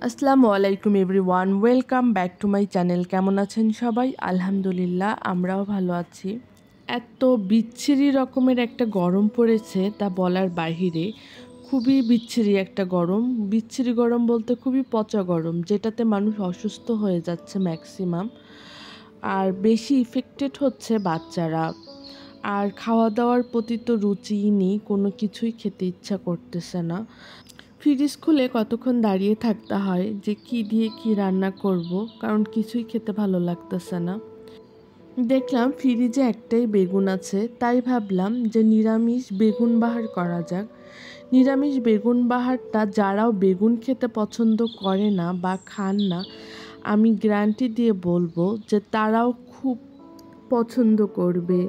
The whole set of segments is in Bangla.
আসসালামু আলাইকুম everyone, welcome back to my channel. কেমন আছেন সবাই? আলহামদুলিল্লাহ, আমরাও ভালো আছি। এত বিচ্ছিরি রকমের একটা গরম পড়েছে তা বলার বাহিরে। খুবই বিচ্ছিরি একটা গরম। বিচ্ছিরি গরম বলতে খুবই পচা গরম, যেটাতে মানুষ অসুস্থ হয়ে যাচ্ছে ম্যাক্সিমাম। আর বেশি ইফেক্টেড হচ্ছে বাচ্চারা। আর খাওয়া দাওয়ার প্রতি তো রুচিই নেই, কোনো কিছুই খেতে ইচ্ছা করতেছে না। ফ্রিজ খুলে কতক্ষণ দাঁড়িয়ে থাকতে হয় যে কি দিয়ে কি রান্না করব, কারণ কিছুই খেতে ভালো লাগতেছে না। দেখলাম ফ্রিজে একটাই বেগুন আছে, তাই ভাবলাম যে নিরামিষ বেগুন বাহার করা যাক। নিরামিষ বেগুন বাহারটা যারাও বেগুন খেতে পছন্দ করে না বা খান না, আমি গ্যারান্টি দিয়ে বলবো যে তারাও খুব পছন্দ করবে।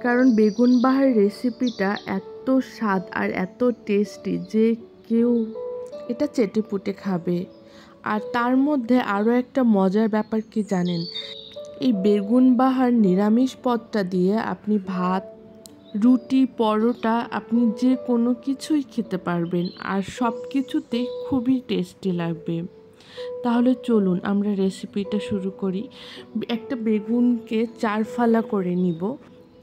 কারণ বেগুন বাহার রেসিপিটা এত স্বাদ আর এত টেস্টি যে কেউ এটা চেটেপুটে খাবে। আর তার মধ্যে আরও একটা মজার ব্যাপার কি জানেন? এই বেগুন বাহার নিরামিষ পদটা দিয়ে আপনি ভাত, রুটি, পরোটা, আপনি যে কোনো কিছুই খেতে পারবেন আর সব কিছুতেই খুবই টেস্টি লাগবে। তাহলে চলুন আমরা রেসিপিটা শুরু করি। একটা বেগুনকে 4 ফালা করে নিব।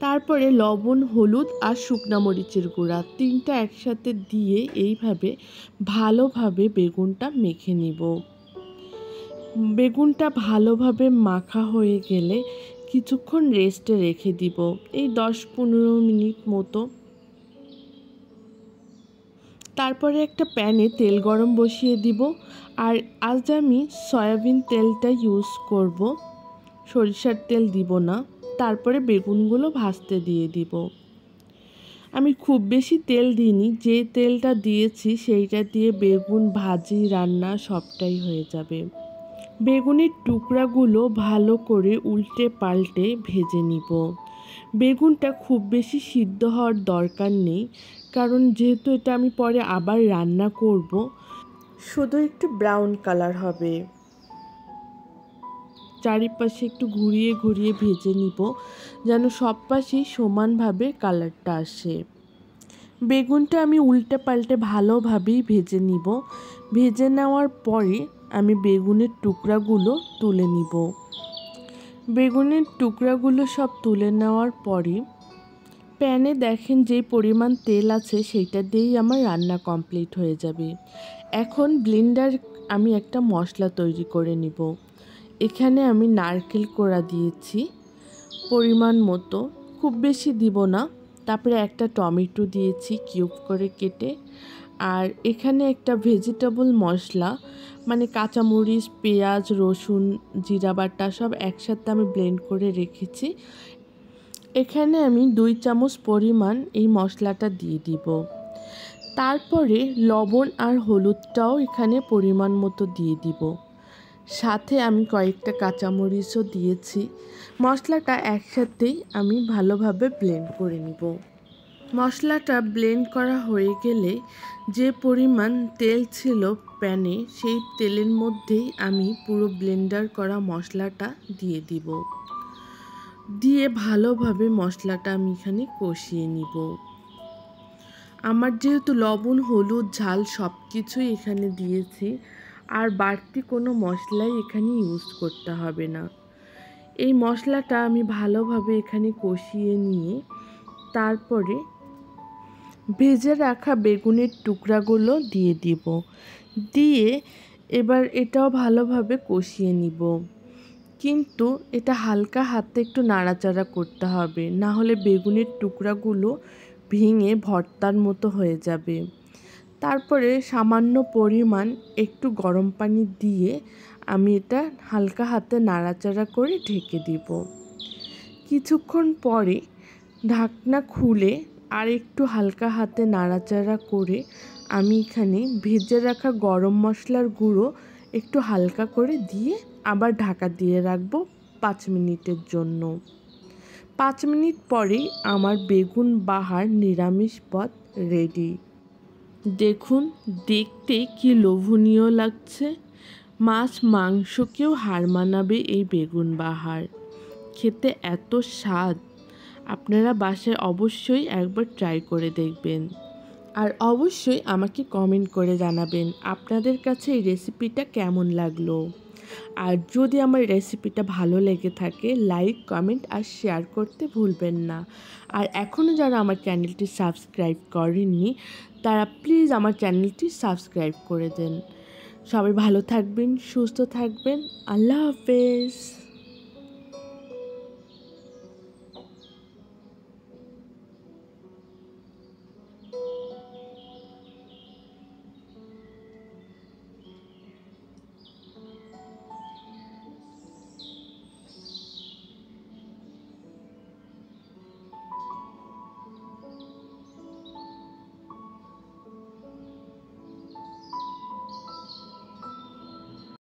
তারপরে লবণ, হলুদ আর শুকনা মরিচের গুঁড়া 3টা একসাথে দিয়ে এইভাবে ভালোভাবে বেগুনটা মেখে নিব। বেগুনটা ভালোভাবে মাখা হয়ে গেলে কিছুক্ষণ রেস্টে রেখে দিব, এই 10-15 মিনিট মতো। তারপরে একটা প্যানে তেল গরম বসিয়ে দিব। আর আজ আমি সয়াবিন তেলটা ইউজ করব, সরিষার তেল দিব না। তারপরে বেগুনগুলো ভাজতে দিয়ে দিব। আমি খুব বেশি তেল দিইনি, যে তেলটা দিয়েছি সেইটা দিয়ে বেগুন ভাজি, রান্না সবটাই হয়ে যাবে। বেগুনের টুকরাগুলো ভালো করে উল্টে পাল্টে ভেজে নিব। বেগুনটা খুব বেশি সিদ্ধ হওয়ার দরকার নেই, কারণ যেহেতু এটা আমি পরে আবার রান্না করব, শুধু একটু ব্রাউন কালার হবে। চারিপাশে একটু ঘুরিয়ে ঘুরিয়ে ভেজে নিব, যেন সব পাশেই সমানভাবে কালারটা আসে। বেগুনটা আমি উল্টে পাল্টে ভালোভাবেই ভেজে নিব। ভেজে নেওয়ার পরে আমি বেগুনের টুকরাগুলো তুলে নিব। বেগুনের টুকরাগুলো সব তুলে নেওয়ার পরে প্যানে দেখেন যে পরিমাণ তেল আছে সেইটা দিয়েই আমার রান্না কমপ্লিট হয়ে যাবে। এখন ব্লেন্ডার আমি একটা মশলা তৈরি করে নিব। এখানে আমি নারকেল কোড়া দিয়েছি পরিমাণ মতো, খুব বেশি দিব না। তারপরে একটা টমেটো দিয়েছি কিউব করে কেটে। আর এখানে একটা ভেজিটেবল মশলা, মানে কাঁচামরিচ, পেঁয়াজ, রসুন, জিরা বাটা সব একসাথে আমি ব্লেন্ড করে রেখেছি। এখানে আমি 2 চামচ পরিমাণ এই মশলাটা দিয়ে দিব। তারপরে লবণ আর হলুদটাও এখানে পরিমাণ মতো দিয়ে দিব। সাথে আমি কয়েকটা কাঁচামরিচও দিয়েছি। মশলাটা একসাথেই আমি ভালোভাবে ব্লেন্ড করে নিব। মশলাটা ব্লেন্ড করা হয়ে গেলে যে পরিমাণ তেল ছিল প্যানে, সেই তেলের মধ্যেই আমি পুরো ব্লেন্ডার করা মশলাটা দিয়ে দিব। দিয়ে ভালোভাবে মশলাটা আমি এখানে কষিয়ে নিব। আমার যেহেতু লবণ, হলুদ, ঝাল সব কিছুই এখানে দিয়েছি, আর বাড়তি কোনো মশলাই এখানে ইউজ করতে হবে না। এই মশলাটা আমি ভালোভাবে এখানে কষিয়ে নিয়ে তারপরে ভেজে রাখা বেগুনের টুকরাগুলো দিয়ে দিব। দিয়ে এবার এটাও ভালোভাবে কষিয়ে নিব, কিন্তু এটা হালকা হাতে একটু নাড়াচাড়া করতে হবে, না হলে বেগুনের টুকরাগুলো ভেঙে ভর্তার মতো হয়ে যাবে। তারপরে সামান্য পরিমাণ একটু গরম পানি দিয়ে আমি এটা হালকা হাতে নাড়াচাড়া করে ঢেকে দিব। কিছুক্ষণ পরে ঢাকনা খুলে আর একটু হালকা হাতে নাড়াচাড়া করে আমি এখানে ভেজে রাখা গরম মশলার গুঁড়ো একটু হালকা করে দিয়ে আবার ঢাকা দিয়ে রাখবো 5 মিনিটের জন্য। 5 মিনিট পরেই আমার বেগুন বাহার নিরামিষ পদ রেডি। দেখুন, দেখতে কি লোভনীয় লাগছে। মাছ মাংসকেও হার মানাবে এই বেগুন বাহার। খেতে এত স্বাদ, আপনারা বাসায় অবশ্যই একবার ট্রাই করে দেখবেন। আর অবশ্যই আমাকে কমেন্ট করে জানাবেন আপনাদের কাছে এই রেসিপিটা কেমন লাগলো। আর যদি আমার রেসিপিটা ভালো লেগে থাকে লাইক কমেন্ট আর শেয়ার করতে ভুলবেন না। আর এখনও যারা আমার চ্যানেলটি সাবস্ক্রাইব করেননি তারা প্লিজ আমার চ্যানেলটি সাবস্ক্রাইব করে দেন। সবাই ভালো থাকবেন, সুস্থ থাকবেন। আল্লাহ হাফেজ।